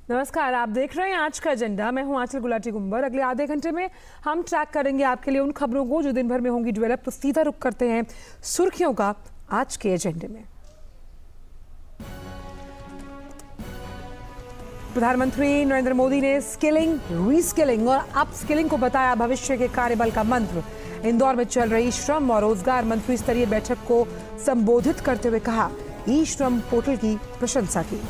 नमस्कार, आप देख रहे हैं आज का एजेंडा। मैं हूं आंचल गुलाटी गुंबर। अगले आधे घंटे में हम ट्रैक करेंगे आपके लिए उन खबरों को जो दिन भर में होंगी डेवलप। तो सीधा रुख करते हैं सुर्खियों का आज के एजेंडे में। प्रधानमंत्री नरेंद्र मोदी ने स्किलिंग, रीस्किलिंग और अपस्किलिंग को बताया भविष्य के कार्यबल का मंत्र। इंदौर में चल रही श्रम और रोजगार मंत्री स्तरीय बैठक को संबोधित करते हुए कहा, ई श्रम पोर्टल की प्रशंसा की।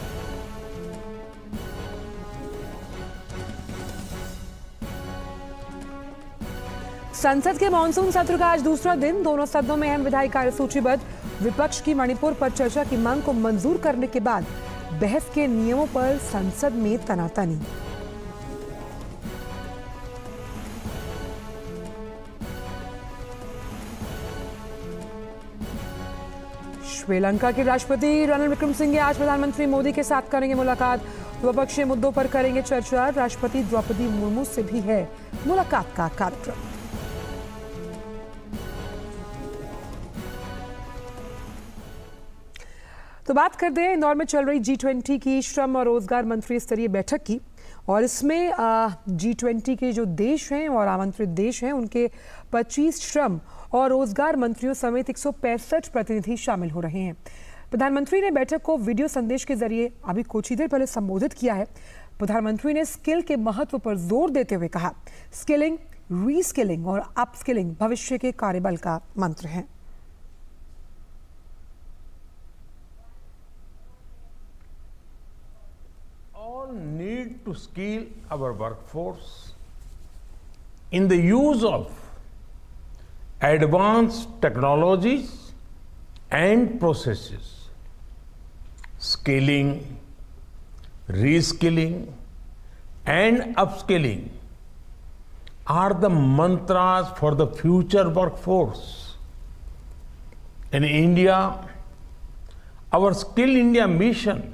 संसद के मानसून सत्र का आज दूसरा दिन। दोनों सदनों में अहम विधायी कार्य सूचीबद्ध। विपक्ष की मणिपुर पर चर्चा की मांग को मंजूर करने के बाद बहस के नियमों पर संसद में तनातनी। श्रीलंका के राष्ट्रपति रणिल विक्रमसिंघे आज प्रधानमंत्री मोदी के साथ करेंगे मुलाकात। द्विपक्षीय मुद्दों पर करेंगे चर्चा। राष्ट्रपति द्रौपदी मुर्मू से भी है मुलाकात का कार्यक्रम। तो बात करते हैं इंदौर में चल रही G20 की श्रम और रोजगार मंत्री स्तरीय बैठक की। और इसमें G20 के जो देश हैं और आमंत्रित देश हैं उनके 25 श्रम और रोजगार मंत्रियों समेत 165 प्रतिनिधि शामिल हो रहे हैं। प्रधानमंत्री ने बैठक को वीडियो संदेश के जरिए अभी कुछ ही देर पहले संबोधित किया है। प्रधानमंत्री ने स्किल के महत्व पर जोर देते हुए कहा, स्किलिंग, रीस्किलिंग और अपस्किलिंग भविष्य के कार्यबल का मंत्र है। Need to skill our workforce in the use of advanced technologies and processes. Skilling, reskilling and upskilling are the mantras for the future workforce. In India, our Skill India mission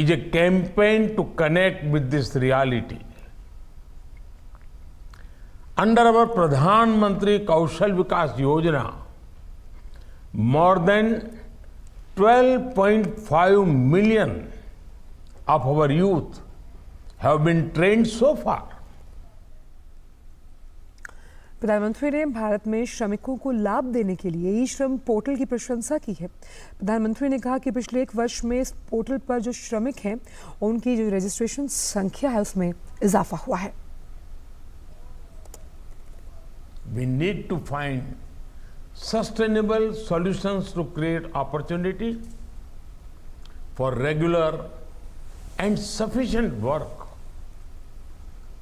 is a campaign to connect with this reality. Under our Pradhan Mantri Kaushal Vikas Yojana, more than 12.5 million of our youth have been trained so far. प्रधानमंत्री ने भारत में श्रमिकों को लाभ देने के लिए ई श्रम पोर्टल की प्रशंसा की है। प्रधानमंत्री ने कहा कि पिछले 1 वर्ष में इस पोर्टल पर जो श्रमिक हैं उनकी जो रजिस्ट्रेशन संख्या है उसमें इजाफा हुआ है। We need to find sustainable solutions to create opportunity for regular and sufficient work.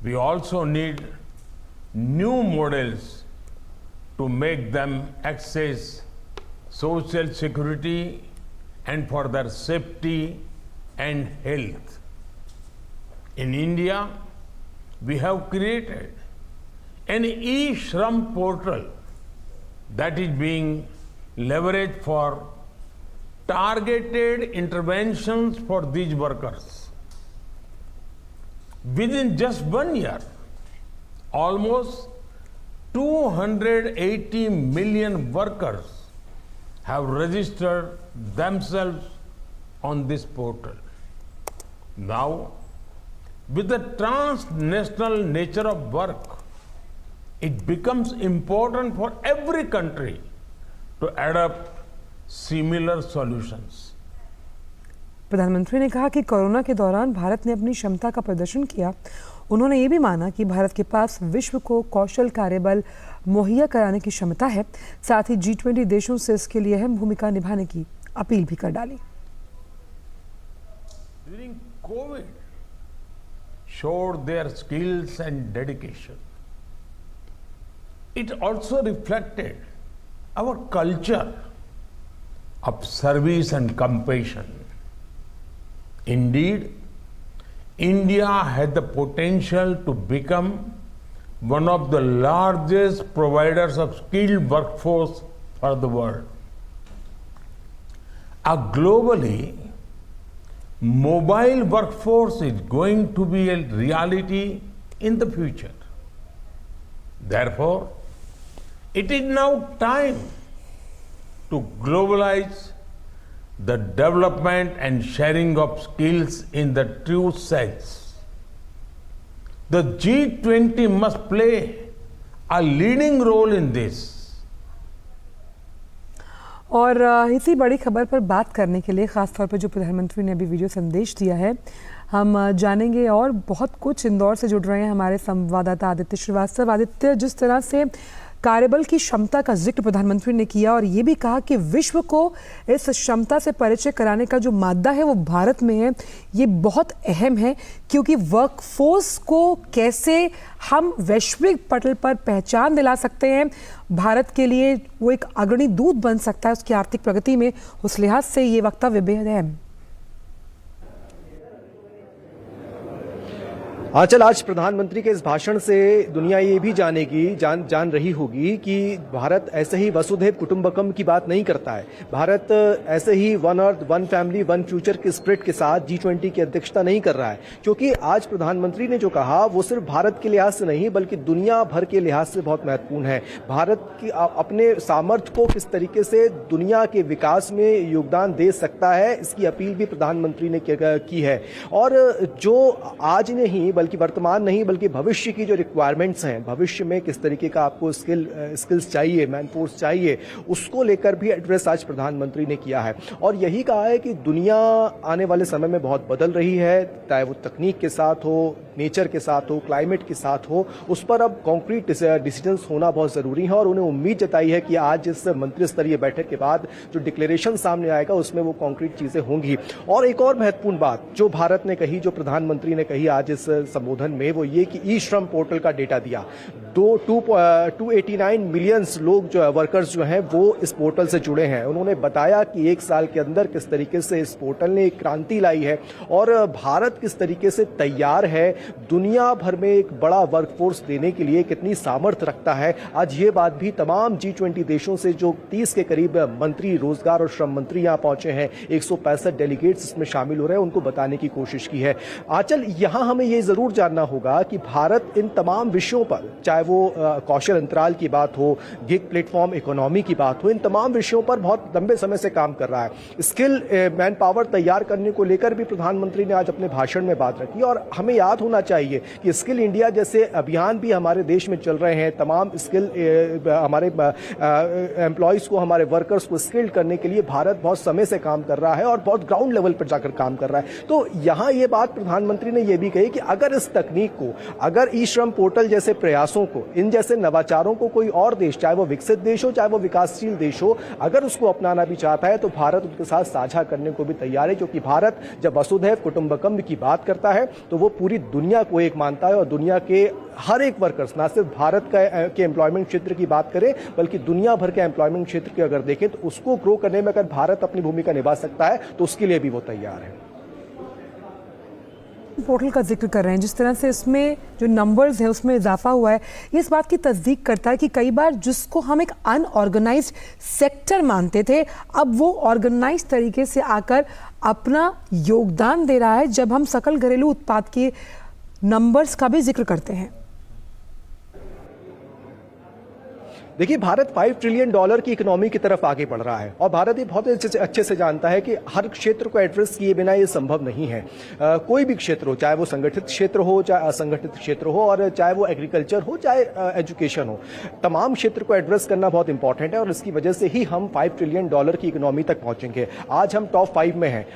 We also need new models to make them access social security and for their safety and health. In India, we have created an e-Shram portal that is being leveraged for targeted interventions for these workers. Within just 1 year, almost 280 million workers have registered themselves on this portal. Now, with the transnational nature of work, it becomes important for every country to adopt similar solutions. प्रधानमंत्री ने कहा कि corona के दौरान भारत ने अपनी क्षमता का प्रदर्शन किया। उन्होंने ये भी माना कि भारत के पास विश्व को कौशल कार्यबल मुहैया कराने की क्षमता है। साथ ही G20 देशों से इसके लिए अहम भूमिका निभाने की अपील भी कर डाली। During COVID, showed their skills and dedication. It also reflected our culture of service and compassion. Indeed, India had the potential to become one of the largest providers of skilled workforce for the world. A globally mobile workforce is going to be a reality in the future. Therefore, it is now time to globalize the development and sharing of skills in the true sense. The G20 must play a leading role in this. और इसी बड़ी खबर पर बात करने के लिए ख़ासतौर पर जो प्रधानमंत्री ने अभी वीडियो संदेश दिया है, हम जानेंगे और बहुत कुछ। इंदौर से जुड़ रहे हैं हमारे संवाददाता आदित्य श्रीवास्तव। आदित्य, जिस तरह से कार्यबल की क्षमता का जिक्र प्रधानमंत्री ने किया और ये भी कहा कि विश्व को इस क्षमता से परिचय कराने का जो मादा है वो भारत में है, ये बहुत अहम है, क्योंकि वर्कफोर्स को कैसे हम वैश्विक पटल पर पहचान दिला सकते हैं, भारत के लिए वो एक अग्रणी दूत बन सकता है उसकी आर्थिक प्रगति में। उस लिहाज से ये वक्तव्य बेहद अहम। आंचल, आज प्रधानमंत्री के इस भाषण से दुनिया ये भी जान रही होगी कि भारत ऐसे ही वसुधैव कुटुंबकम की बात नहीं करता है। भारत ऐसे ही one earth one family one future के स्पिरिट के साथ G20 की अध्यक्षता नहीं कर रहा है, क्योंकि आज प्रधानमंत्री ने जो कहा वो सिर्फ भारत के लिहाज से नहीं बल्कि दुनिया भर के लिहाज से बहुत महत्वपूर्ण है। भारत की अपने सामर्थ्य को किस तरीके से दुनिया के विकास में योगदान दे सकता है, इसकी अपील भी प्रधानमंत्री ने की है। और जो आज नहीं बल्कि वर्तमान नहीं बल्कि भविष्य की जो रिक्वायरमेंट्स हैं, भविष्य में किस तरीके का आपको स्किल्स चाहिए, मैनफोर्स चाहिए, उसको लेकर भी एड्रेस आज प्रधानमंत्री ने किया है। और यही कहा है कि दुनिया आने वाले समय में बहुत बदल रही है, चाहे वो तकनीक के साथ हो, नेचर के साथ हो, क्लाइमेट के साथ हो, उस पर अब कॉन्क्रीट डिसीजंस होना बहुत जरूरी है। और उन्हें उम्मीद जताई है कि आज इस मंत्री स्तरीय बैठक के बाद जो डिक्लेरेशन सामने आएगा उसमें वो कॉन्क्रीट चीजें होंगी। और एक और महत्वपूर्ण बात जो भारत ने कही, जो प्रधानमंत्री ने कही आज इस संबोधन में, वो ये कि ई श्रम पोर्टल का डेटा दिया। 289 मिलियन लोग जो है, वर्कर्स जो हैं, वो इस पोर्टल से जुड़े हैं। उन्होंने बताया कि एक साल के अंदर किस तरीके से इस पोर्टल ने एक क्रांति लाई है और भारत किस तरीके से तैयार है दुनिया भर में एक बड़ा वर्कफोर्स देने के लिए, कितनी सामर्थ्य रखता है। आज ये बात भी तमाम G20 देशों से जो 30 के करीब मंत्री, रोजगार और श्रम मंत्री यहां पहुंचे हैं, 165 डेलीगेट्स इसमें शामिल हो रहे हैं, उनको बताने की कोशिश की है। आंचल, यहां हमें ये जरूर जानना होगा कि भारत इन तमाम विषयों पर, चाहे वो कौशल अंतराल की बात हो, गिग प्लेटफॉर्म इकोनॉमी की बात हो, इन तमाम विषयों पर बहुत लंबे समय से काम कर रहा है। स्किल मैन पावर तैयार करने को लेकर भी प्रधानमंत्री ने आज अपने भाषण में बात रखी। और हमें याद होना चाहिए कि स्किल इंडिया जैसे अभियान भी हमारे देश में चल रहे हैं। तमाम स्किल हमारे एम्प्लॉयज को, हमारे वर्कर्स को स्किल्ड करने के लिए भारत बहुत समय से काम कर रहा है और बहुत ग्राउंड लेवल पर जाकर काम कर रहा है। तो यहां ये बात प्रधानमंत्री ने यह भी कही कि अगर इस तकनीक को, अगर ई श्रम पोर्टल जैसे प्रयासों को, इन जैसे नवाचारों को कोई और देश, चाहे वो विकसित देश हो चाहे वो विकासशील देश हो, अगर उसको अपनाना भी चाहता है तो भारत उनके साथ साझा करने को भी तैयार है। क्योंकि भारत जब वसुधैव कुटुंबकम की बात करता है तो वो पूरी दुनिया को एक मानता है और दुनिया के हर एक वर्कर्स, ना सिर्फ भारत के एम्प्लॉयमेंट क्षेत्र की बात करें बल्कि दुनिया भर के एम्प्लॉयमेंट क्षेत्र की अगर देखें तो उसको ग्रो करने में अगर भारत अपनी भूमिका निभा सकता है तो उसके लिए भी वो तैयार है। पोर्टल का जिक्र कर रहे हैं, जिस तरह से इसमें जो नंबर्स हैं उसमें इजाफा हुआ है, ये इस बात की तस्दीक करता है कि कई बार जिसको हम एक अनऑर्गेनाइज्ड सेक्टर मानते थे, अब वो ऑर्गेनाइज्ड तरीके से आकर अपना योगदान दे रहा है। जब हम सकल घरेलू उत्पाद के नंबर्स का भी जिक्र करते हैं, देखिए, भारत $5 ट्रिलियन की इकोनॉमी की तरफ आगे बढ़ रहा है और भारत ये बहुत अच्छे से जानता है कि हर क्षेत्र को एड्रेस किए बिना ये संभव नहीं है। कोई भी क्षेत्र हो, चाहे वो संगठित क्षेत्र हो चाहे असंगठित क्षेत्र हो, और चाहे वो एग्रीकल्चर हो चाहे एजुकेशन हो, तमाम क्षेत्र को एड्रेस करना बहुत इंपॉर्टेंट है और इसकी वजह से ही हम $5 ट्रिलियन की इकोनॉमी तक पहुंचेंगे। आज हम टॉप 5 में हैं,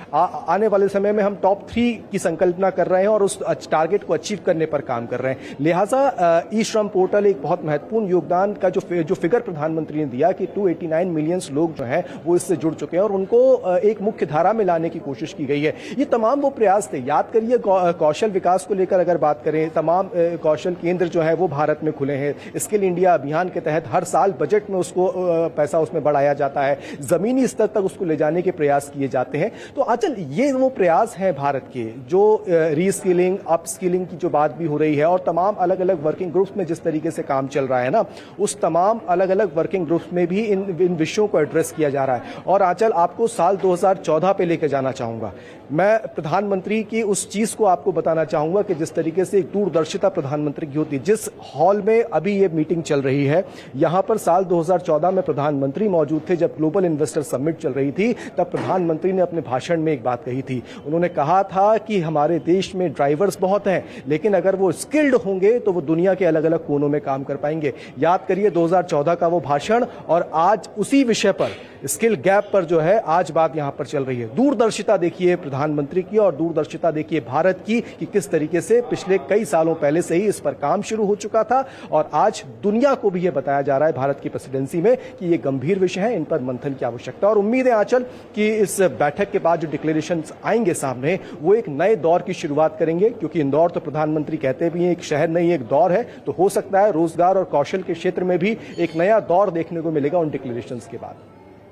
आने वाले समय में हम टॉप 3 की संकल्पना कर रहे हैं और उस टारगेट को अचीव करने पर काम कर रहे हैं। लिहाजा ई श्रम पोर्टल एक बहुत महत्वपूर्ण योगदान का जो फिगर प्रधानमंत्री ने दिया कि 289 मिलियन लोग जो हैं वो इससे जुड़ चुके हैं और उनको एक मुख्य धारा में लाने की कोशिश की गई है। ये तमाम वो प्रयास थे। याद करिए, कौशल विकास को लेकर अगर बात करें, तमाम कौशल केंद्र जो है वो भारत में खुले हैं। स्किल इंडिया अभियान के तहत हर साल बजट में उसको पैसा उसमें बढ़ाया जाता है, जमीनी स्तर तक उसको ले जाने के प्रयास किए जाते हैं। तो आंचल, ये वो प्रयास हैं भारत के, जो रीस्किलिंग अपस्किलिंग की जो बात भी हो रही है और तमाम अलग अलग वर्किंग ग्रुप्स में जिस तरीके से काम चल रहा है ना, उस तमाम तमाम अलग अलग वर्किंग ग्रुप्स में भी इन विषयों को एड्रेस किया जा रहा है। और आंचल, आपको साल 2014 पे लेके जाना चाहूंगा। मैं प्रधानमंत्री की उस चीज को आपको बताना चाहूंगा कि जिस तरीके से एक दूरदर्शिता प्रधानमंत्री की होती है, जिस हॉल में अभी ये मीटिंग चल रही है, यहां पर साल 2014 में प्रधानमंत्री मौजूद थे। जब ग्लोबल इन्वेस्टर समिट चल रही थी, तब प्रधानमंत्री ने अपने भाषण में एक बात कही थी। उन्होंने कहा था कि हमारे देश में ड्राइवर्स बहुत हैं, लेकिन अगर वो स्किल्ड होंगे तो वो दुनिया के अलग अलग कोनों में काम कर पाएंगे। याद करिए 2014 का वो भाषण, और आज उसी विषय पर, स्किल गैप पर जो है आज बात यहां पर चल रही है। दूरदर्शिता देखिए प्रधानमंत्री की, और दूरदर्शिता देखिए भारत की कि किस तरीके से पिछले कई सालों पहले से ही इस पर काम शुरू हो चुका था, और आज दुनिया को भी यह बताया जा रहा है भारत की प्रेसिडेंसी में कि ये गंभीर विषय है, इन पर मंथन की आवश्यकता है। और उम्मीद है आंचल कि इस बैठक के बाद जो डिक्लेरेशन आएंगे सामने, वो एक नए दौर की शुरुआत करेंगे, क्योंकि इंदौर तो प्रधानमंत्री कहते भी हैं एक शहर नहीं एक दौर है। तो हो सकता है रोजगार और कौशल के क्षेत्र में भी एक नया दौर देखने को मिलेगा उन डिक्लेरेशंस के बाद।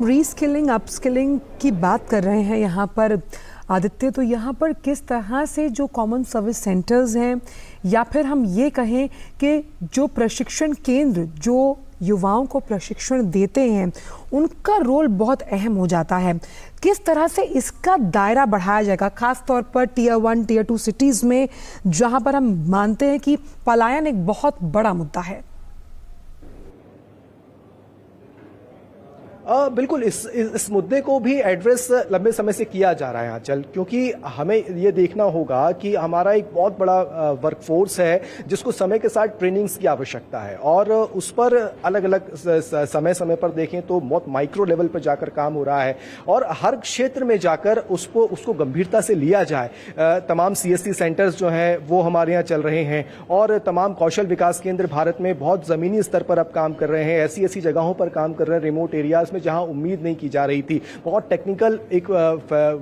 रीस्किलिंग अपस्किलिंग की बात कर रहे हैं यहाँ पर आदित्य, तो यहाँ पर किस तरह से जो कॉमन सर्विस सेंटर्स हैं, या फिर हम ये कहें कि जो प्रशिक्षण केंद्र जो युवाओं को प्रशिक्षण देते हैं, उनका रोल बहुत अहम हो जाता है। किस तरह से इसका दायरा बढ़ाया जाएगा, खास तौर पर टियर 1 टियर 2 सिटीज़ में, जहाँ पर हम मानते हैं कि पलायन एक बहुत बड़ा मुद्दा है? बिल्कुल इस मुद्दे को भी एड्रेस लंबे समय से किया जा रहा है आंचल, क्योंकि हमें ये देखना होगा कि हमारा एक बहुत बड़ा वर्कफोर्स है जिसको समय के साथ ट्रेनिंग्स की आवश्यकता है, और उस पर अलग अलग समय पर देखें तो बहुत माइक्रो लेवल पर जाकर काम हो रहा है, और हर क्षेत्र में जाकर उसको गंभीरता से लिया जाए। तमाम CSC सेंटर्स जो हैं वो हमारे यहाँ चल रहे हैं, और तमाम कौशल विकास केंद्र भारत में बहुत ज़मीनी स्तर पर अब काम कर रहे हैं, ऐसी जगहों पर काम कर रहे हैं, रिमोट एरियाज जहां उम्मीद नहीं की जा रही थी। बहुत टेक्निकल एक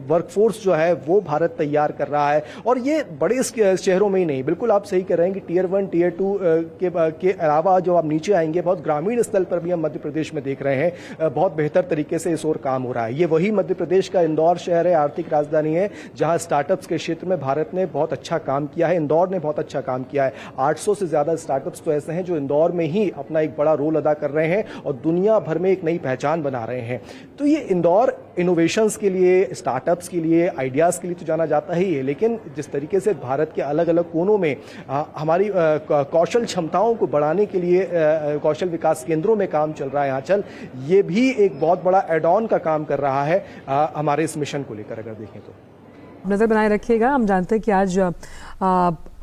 वर्कफोर्स जो है वो भारत तैयार कर रहा है, और ये बड़े शहरों में ही नहीं, बिल्कुल आप सही कह रहे हैं कि टियर 1 टियर 2 के अलावा जो आप नीचे आएंगे, बहुत ग्रामीण स्तर पर भी हम मध्य प्रदेश में देख रहे हैं बहुत बेहतर तरीके से इस ओर काम हो रहा है। ये वही मध्य प्रदेश का इंदौर शहर है, आर्थिक राजधानी है, जहां स्टार्टअप्स के क्षेत्र में भारत ने बहुत अच्छा काम किया है, इंदौर ने बहुत अच्छा काम किया है। 800 से ज्यादा स्टार्टअप्स तो ऐसे हैं जो इंदौर में ही अपना एक बड़ा रोल अदा कर रहे हैं, और दुनिया भर में एक नई पहचान बना रहे हैं। तो ये इंदौर इनोवेशंस के लिए, स्टार्टअप्स के लिए, आइडियाज के लिए तो जाना जाता ही है, लेकिन जिस तरीके से भारत के अलग अलग कोनों में हमारी कौशल क्षमताओं को बढ़ाने के लिए कौशल विकास केंद्रों में काम चल रहा है आंचल, ये भी एक बहुत बड़ा एड ऑन का काम कर रहा है हमारे इस मिशन को लेकर अगर देखें तो। नज़र बनाए रखिएगा। हम जानते हैं कि आज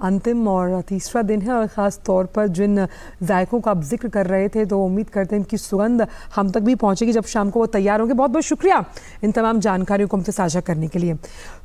अंतिम और तीसरा दिन है, और ख़ास तौर पर जिन जायकों का आप जिक्र कर रहे थे, तो उम्मीद करते हैं कि सुगंध हम तक भी पहुंचेगी जब शाम को वो तैयार होंगे। बहुत बहुत शुक्रिया इन तमाम जानकारियों को हमसे साझा करने के लिए।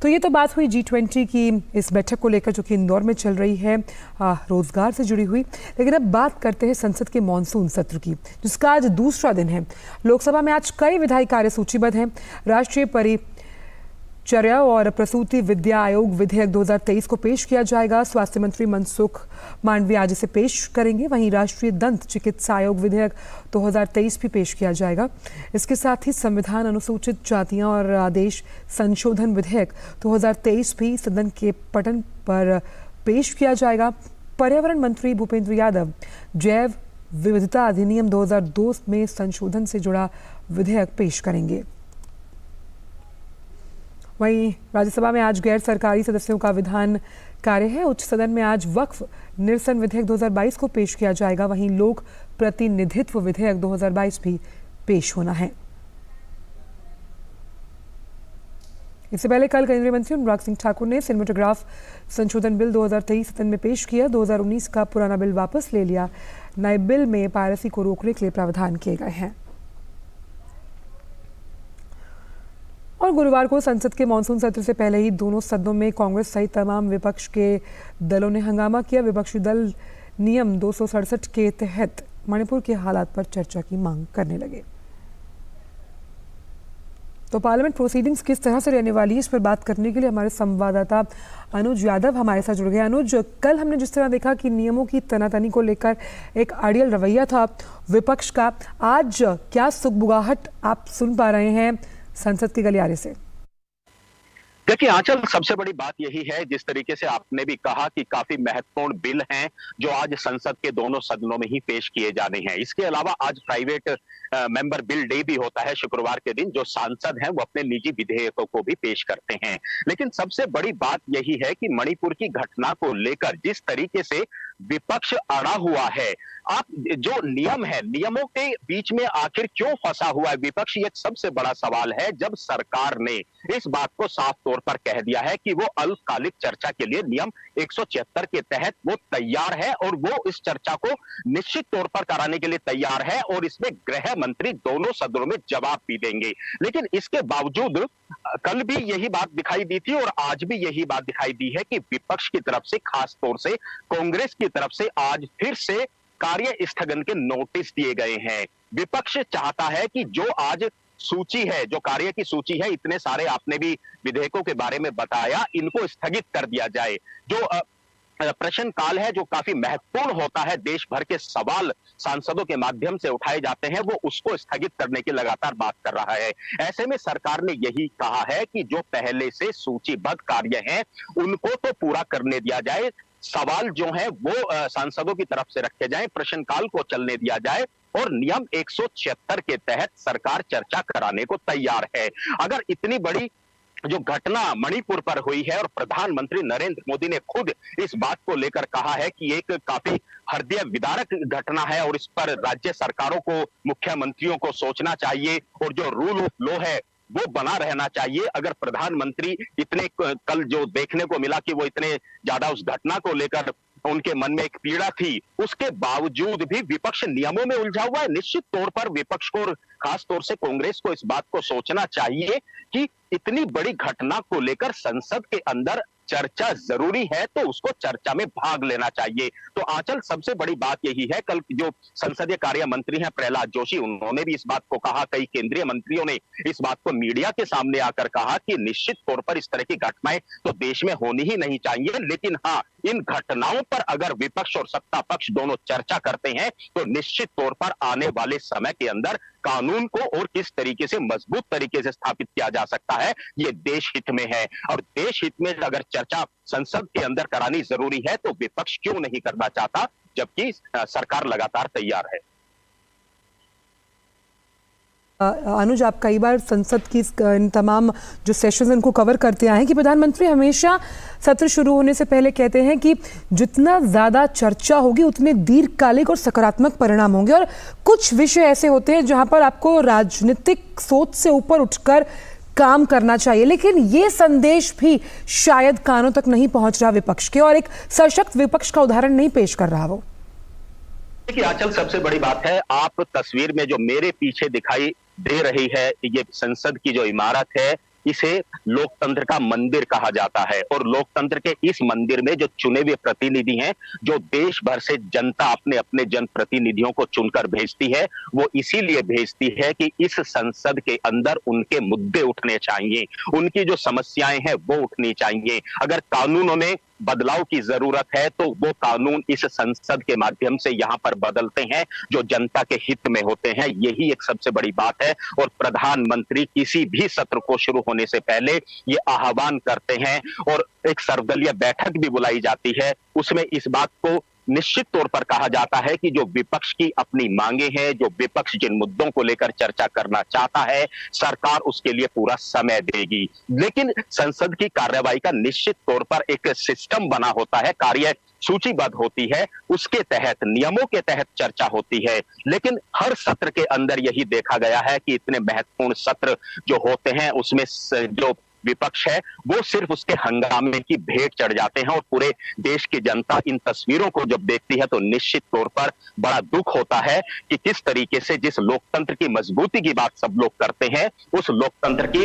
तो ये तो बात हुई G20 की इस बैठक को लेकर जो कि इंदौर में चल रही है, रोजगार से जुड़ी हुई। लेकिन अब बात करते हैं संसद के मानसून सत्र की, जिसका आज दूसरा दिन है। लोकसभा में आज कई विधायी कार्य सूचीबद्ध हैं। राष्ट्रीय परिचर्या और प्रसूति विद्या आयोग विधेयक 2023 को पेश किया जाएगा। स्वास्थ्य मंत्री मनसुख मांडविया आज इसे पेश करेंगे। वहीं राष्ट्रीय दंत चिकित्सा आयोग विधेयक 2023 भी पेश किया जाएगा। इसके साथ ही संविधान अनुसूचित जातियां और आदेश संशोधन विधेयक 2023 भी सदन के पटल पर पेश किया जाएगा। पर्यावरण मंत्री भूपेंद्र यादव जैव विविधता अधिनियम 2002 में संशोधन से जुड़ा विधेयक पेश करेंगे। वहीं राज्यसभा में आज गैर सरकारी सदस्यों का विधान कार्य है। उच्च सदन में आज वक्फ निरसन विधेयक 2022 को पेश किया जाएगा। वहीं लोक प्रतिनिधित्व विधेयक 2022 भी पेश होना है। इससे पहले कल केंद्रीय मंत्री अनुराग सिंह ठाकुर ने सिनेमेटोग्राफ संशोधन बिल 2023 सदन में पेश किया। 2019 का पुराना बिल वापस ले लिया। नए बिल में पायरेसी को रोकने के लिए प्रावधान किए गए हैं। और गुरुवार को संसद के मानसून सत्र से पहले ही दोनों सदनों में कांग्रेस सहित तमाम विपक्ष के दलों ने हंगामा किया। विपक्षी दल नियम 267 के तहत मणिपुर के हालात पर चर्चा की मांग करने लगे। तो पार्लियामेंट प्रोसीडिंग्स किस तरह से रहने वाली है, इस पर बात करने के लिए हमारे संवाददाता अनुज यादव हमारे साथ जुड़ गए। अनुज, कल हमने जिस तरह देखा कि नियमों की तनातनी को लेकर एक अड़ियल रवैया था विपक्ष का, आज क्या सुगबुगाहट आप सुन पा रहे हैं संसद के गलियारे से? देखिए आंचल, सबसे बड़ी बात यही है, जिस तरीके से आपने भी कहा कि काफी महत्वपूर्ण बिल हैं जो आज संसद के दोनों सदनों में ही पेश किए जाने हैं। इसके अलावा आज प्राइवेट मेंबर बिल डे भी होता है शुक्रवार के दिन, जो सांसद हैं वो अपने निजी विधेयकों को भी पेश करते हैं। लेकिन सबसे बड़ी बात यही है कि मणिपुर की घटना को लेकर जिस तरीके से विपक्ष अड़ा हुआ है, आप जो नियम है, नियमों के बीच में आखिर क्यों फंसा हुआ है विपक्ष, ये एक सबसे बड़ा सवाल है। जब सरकार ने इस बात को साफ तौर पर कह दिया है कि वो अल्पकालिक चर्चा के लिए नियम 176 के तहत वो तैयार है और वो इस चर्चा को निश्चित तौर पर कराने के लिए तैयार है और इसमें गृह मंत्री दोनों सदनों में जवाब भी देंगे। लेकिन इसके बावजूद कल भी यही बात दिखाई दी थी और आज भी यही बात दिखाई दी है कि विपक्ष की तरफ से, खास तौर से कांग्रेस की तरफ से आज फिर से कार्य स्थगन के नोटिस दिए गए हैं। विपक्ष चाहता है कि जो आज सूची है, जो कार्य की सूची है, इतने सारे आपने भी विधेयकों के बारे में बताया, इनको स्थगित कर दिया जाए। जो प्रश्न काल है, जो काफी महत्वपूर्ण होता है, देश भर के सवाल सांसदों के माध्यम से उठाए जाते हैं, वो उसको स्थगित करने की लगातार बात कर रहा है। ऐसे में सरकार ने यही कहा है कि जो पहले से सूचीबद्ध कार्य हैं उनको तो पूरा करने दिया जाए, सवाल जो है वो सांसदों की तरफ से रखे जाएं, प्रश्नकाल को चलने दिया जाए और नियम 176 के तहत सरकार चर्चा कराने को तैयार है। अगर इतनी बड़ी जो घटना मणिपुर पर हुई है और प्रधानमंत्री नरेंद्र मोदी ने खुद इस बात को लेकर कहा है कि एक काफी हृदय विदारक घटना है और इस पर राज्य सरकारों को, मुख्यमंत्रियों को सोचना चाहिए और जो रूल ऑफ लॉ है वो बना रहना चाहिए। अगर प्रधानमंत्री इतने, कल जो देखने को मिला कि वो इतने ज्यादा उस घटना को लेकर उनके मन में एक पीड़ा थी, उसके बावजूद भी विपक्ष नियमों में उलझा हुआ है। निश्चित तौर पर विपक्ष को और खास तौर से कांग्रेस को इस बात को सोचना चाहिए कि इतनी बड़ी घटना को लेकर संसद के अंदर चर्चा जरूरी है तो उसको चर्चा में भाग लेना चाहिए। तो आंचल, सबसे बड़ी बात यही है, कल जो संसदीय कार्य मंत्री हैं प्रहलाद जोशी, उन्होंने भी इस बात को कहा, कई केंद्रीय मंत्रियों ने इस बात को मीडिया के सामने आकर कहा कि निश्चित तौर पर इस तरह की घटनाएं तो देश में होनी ही नहीं चाहिए, लेकिन हाँ, इन घटनाओं पर अगर विपक्ष और सत्ता पक्ष दोनों चर्चा करते हैं तो निश्चित तौर पर आने वाले समय के अंदर कानून को और किस तरीके से मजबूत तरीके से स्थापित किया जा सकता है, ये देश हित में है। और देश हित में अगर चर्चा संसद के अंदर करानी जरूरी है तो विपक्ष क्यों नहीं करना चाहता, जबकि सरकार लगातार तैयार है। अनुज, आप कई बार संसद की इन तमाम जो सेशंस इनको कवर करते आए हैं कि प्रधानमंत्री हमेशा सत्र शुरू होने से पहले कहते हैं कि जितना ज़्यादा चर्चा होगी उतने दीर्घकालिक और सकारात्मक परिणाम होंगे, और कुछ विषय ऐसे होते हैं जहां पर आपको राजनीतिक सोच से ऊपर उठकर काम करना चाहिए, लेकिन ये संदेश भी शायद कानों तक नहीं पहुंच रहा विपक्ष के, और एक सशक्त विपक्ष का उदाहरण नहीं पेश कर रहा वो। देखिए आंचल, सबसे बड़ी बात है, आप तस्वीर में जो मेरे पीछे दिखाई दे रही है, ये संसद की जो इमारत है, इसे लोकतंत्र का मंदिर कहा जाता है। और लोकतंत्र के इस मंदिर में जो चुने हुए प्रतिनिधि हैं, जो देश भर से जनता अपने अपने जनप्रतिनिधियों को चुनकर भेजती है, वो इसीलिए भेजती है कि इस संसद के अंदर उनके मुद्दे उठने चाहिए, उनकी जो समस्याएं हैं वो उठनी चाहिए। अगर कानूनों में बदलाव की जरूरत है तो वो कानून इस संसद के माध्यम से यहाँ पर बदलते हैं जो जनता के हित में होते हैं। यही एक सबसे बड़ी बात है। और प्रधानमंत्री किसी भी सत्र को शुरू होने से पहले ये आह्वान करते हैं और एक सर्वदलीय बैठक भी बुलाई जाती है, उसमें इस बात को निश्चित तौर पर कहा जाता है कि जो विपक्ष की अपनी मांगे हैं, जो विपक्ष जिन मुद्दों को लेकर चर्चा करना चाहता है, सरकार उसके लिए पूरा समय देगी। लेकिन संसद की कार्यवाही का निश्चित तौर पर एक सिस्टम बना होता है, कार्य सूचीबद्ध होती है, उसके तहत, नियमों के तहत चर्चा होती है। लेकिन हर सत्र के अंदर यही देखा गया है कि इतने महत्वपूर्ण सत्र जो होते हैं उसमें जो विपक्ष है वो सिर्फ उसके हंगामे की भेंट चढ़ जाते हैं। और पूरे देश की जनता इन तस्वीरों को जब देखती है तो निश्चित तौर पर बड़ा दुख होता है कि किस तरीके से जिस लोकतंत्र की मजबूती की बात सब लोग करते हैं, उस लोकतंत्र की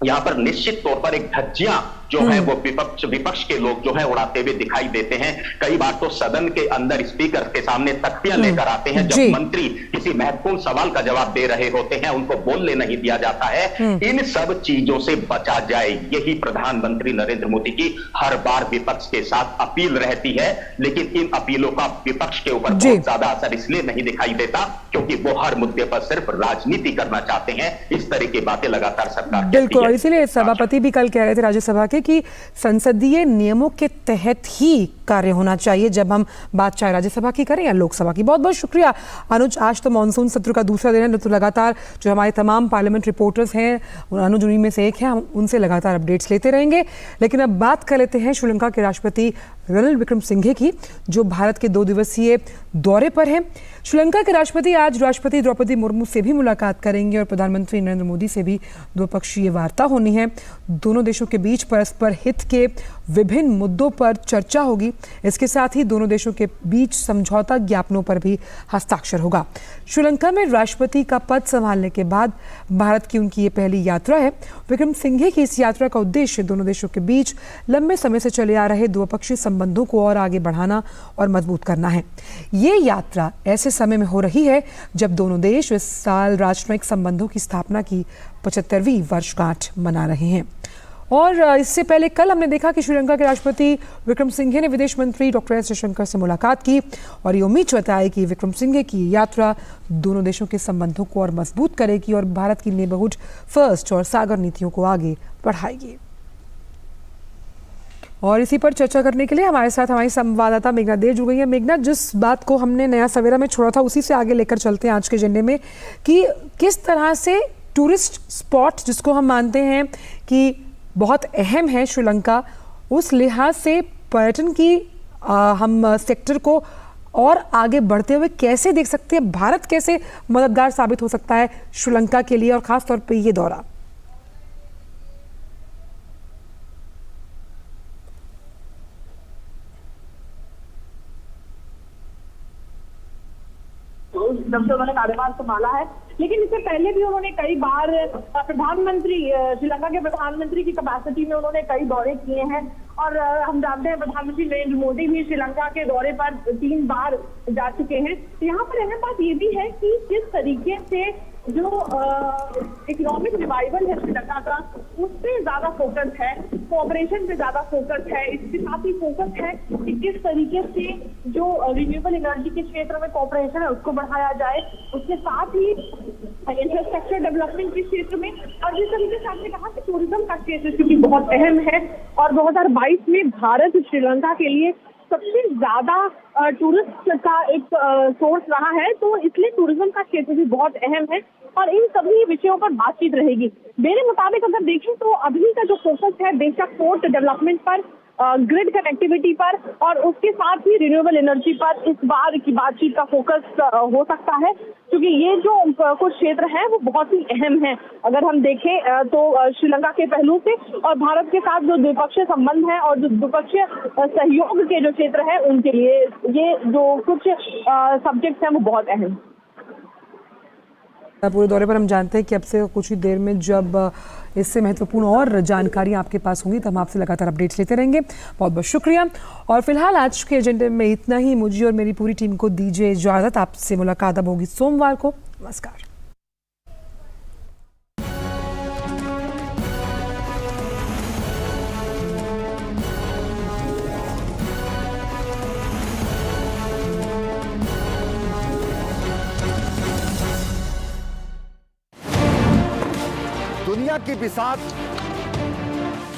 यहाँ पर निश्चित तौर पर एक धज्जियां जो है वो विपक्ष के लोग जो है उड़ाते हुए दिखाई देते हैं। कई बार तो सदन के अंदर स्पीकर के सामने तख्तियां लेकर आते हैं, जब मंत्री किसी महत्वपूर्ण सवाल का जवाब दे रहे होते हैं उनको बोलने नहीं दिया जाता है। इन सब चीजों से बचा जाए, यही प्रधानमंत्री नरेंद्र मोदी की हर बार विपक्ष के साथ अपील रहती है। लेकिन इन अपीलों का विपक्ष के ऊपर बहुत ज्यादा असर इसलिए नहीं दिखाई देता क्योंकि वो हर मुद्दे पर सिर्फ राजनीति करना चाहते हैं। इस तरह की बातें लगातार सरकार बिल्कुल, और इसीलिए सभापति भी कल कह रहे थे राज्यसभा के कि संसदीय नियमों के तहत ही कार्य होना चाहिए जब हम बात चाहे राज्यसभा की करें या लोकसभा की। बहुत बहुत शुक्रिया अनुज। आज तो मानसून सत्र का दूसरा दिन है, तो लगातार जो हमारे तमाम पार्लियामेंट रिपोर्टर्स हैं, अनुज उन्हीं में से एक है, हम उनसे लगातार अपडेट्स लेते रहेंगे। लेकिन अब बात कर लेते हैं श्रीलंका के राष्ट्रपति रणिल विक्रमसिंघे की, जो भारत के 2 दिवसीय दौरे पर हैं। श्रीलंका के राष्ट्रपति आज राष्ट्रपति द्रौपदी मुर्मू से भी मुलाकात करेंगे और प्रधानमंत्री नरेंद्र मोदी से भी द्विपक्षीय वार्ता होनी है। दोनों देशों के बीच परस्पर हित के विभिन्न मुद्दों पर चर्चा होगी। इसके साथ ही दोनों देशों के बीच समझौता ज्ञापनों पर भी हस्ताक्षर होगा। श्रीलंका में राष्ट्रपति का पद संभालने के बाद भारत की उनकी ये पहली यात्रा है। विक्रमसिंघे की इस यात्रा का उद्देश्य दोनों देशों के बीच लंबे समय से चले आ रहे द्विपक्षीय संबंधों को और आगे बढ़ाना और मजबूत करना है। ये यात्रा ऐसे समय में हो रही है जब दोनों देश इस साल राजनयिक संबंधों की स्थापना की 75वीं वर्षगांठ मना रहे हैं। और इससे पहले कल हमने देखा कि श्रीलंका के राष्ट्रपति विक्रमसिंघे ने विदेश मंत्री डॉक्टर एस जयशंकर से मुलाकात की और ये उम्मीद जताई कि विक्रमसिंघे की यात्रा दोनों देशों के संबंधों को और मजबूत करेगी और भारत की नेबरहुड फर्स्ट और सागर नीतियों को आगे बढ़ाएगी। और इसी पर चर्चा करने के लिए हमारे साथ हमारी संवाददाता मेघना देव जुड़ गई है। मेघना, जिस बात को हमने नया सवेरा में छोड़ा था उसी से आगे लेकर चलते हैं आज के एजेंडे में कि किस तरह से टूरिस्ट स्पॉट, जिसको हम मानते हैं कि बहुत अहम है श्रीलंका, उस लिहाज से पर्यटन की हम सेक्टर को और आगे बढ़ते हुए कैसे देख सकते हैं, भारत कैसे मददगार साबित हो सकता है श्रीलंका के लिए और खास तौर पे ये दौरा। जब से उन्होंने कार्यभार संभाला है, लेकिन इससे पहले भी उन्होंने कई बार श्रीलंका के प्रधानमंत्री की कैपेसिटी में उन्होंने कई दौरे किए हैं। और हम जानते हैं प्रधानमंत्री नरेंद्र मोदी भी श्रीलंका के दौरे पर 3 बार जा चुके हैं। यहाँ पर अहम बात ये भी है कि किस तरीके से जो इकोनॉमिक रिवाइवल है श्रीलंका का, उस पर ज्यादा फोकस है, कोऑपरेशन पे ज्यादा फोकस है। इसके साथ ही फोकस है कि किस तरीके से जो रिन्यूएबल एनर्जी के क्षेत्र में कोऑपरेशन है उसको बढ़ाया जाए, उसके साथ ही इंफ्रास्ट्रक्चर डेवलपमेंट के क्षेत्र में, और जिस तरीके से आपने कहा कि टूरिज्म का क्षेत्र क्योंकि बहुत अहम है और 2022 में भारत श्रीलंका के लिए सबसे ज्यादा टूरिस्ट का एक सोर्स रहा है, तो इसलिए टूरिज्म का क्षेत्र भी बहुत अहम है और इन सभी विषयों पर बातचीत रहेगी। मेरे मुताबिक अगर देखें तो अभी का जो फोकस है बेशक पोर्ट डेवलपमेंट पर, ग्रिड कनेक्टिविटी पर और उसके साथ ही रिन्यूएबल एनर्जी पर इस बार की बातचीत का फोकस हो सकता है, क्योंकि ये जो कुछ क्षेत्र हैं वो बहुत ही अहम हैं। अगर हम देखें तो श्रीलंका के पहलू से और भारत के साथ जो द्विपक्षीय संबंध है और जो द्विपक्षीय सहयोग के जो क्षेत्र है उनके लिए ये जो कुछ सब्जेक्ट्स हैं वो बहुत अहम। पूरे दौरे पर हम जानते हैं कि अब से कुछ ही देर में जब इससे महत्वपूर्ण और जानकारी आपके पास होंगी तो हम आपसे लगातार अपडेट्स लेते रहेंगे। बहुत बहुत शुक्रिया। और फिलहाल आज के एजेंडे में इतना ही। मुझे और मेरी पूरी टीम को दीजिए इजाजत। आपसे मुलाकात अब होगी सोमवार को। नमस्कार। दुनिया की बिसात